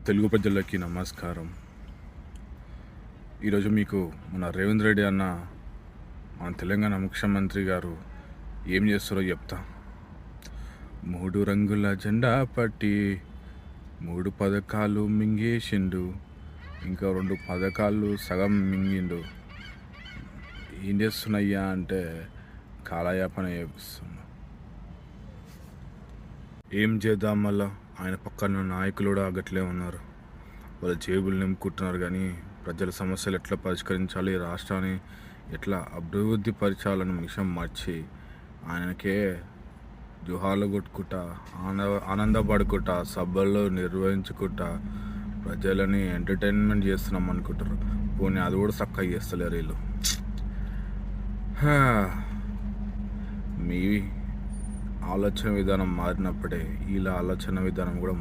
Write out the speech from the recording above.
తెలుగు ప్రజలకి నమస్కారం. ఈరోజు మీకు మన రేవంత్ రెడ్డి అన్న మన తెలంగాణ ముఖ్యమంత్రి గారు ఏం చేస్తారో చెప్తా. 3 రంగుల జెండా పట్టి 3 పథకాలు మింగేసిండు, ఇంకా 2 పథకాలు సగం మింగిండు. ఏం చేస్తున్నాయ్యా అంటే కాలయాపన చేపిస్తున్నా. ఏం చేద్దాం మళ్ళా? ఆయన పక్కన నాయకులు కూడా గట్లే ఉన్నారు. వాళ్ళ జేబులు నింపుకుంటున్నారు, కానీ ప్రజల సమస్యలు ఎట్లా పరిష్కరించాలి, రాష్ట్రాన్ని ఎట్లా అభివృద్ధి పరచాలని విషయం మర్చి ఆయనకే జుహాలు కొట్టుకుంటా, ఆనందపడుకుంటా, సభల్లో నిర్వహించుకుంటా ప్రజలని ఎంటర్టైన్మెంట్ చేస్తున్నాం అనుకుంటారు. పోనీ అది కూడా చక్కగా చేస్తలేరు వీళ్ళు. మీ ఆలోచన విధానం మారినప్పుడే వీళ్ళ ఆలోచన విధానం కూడా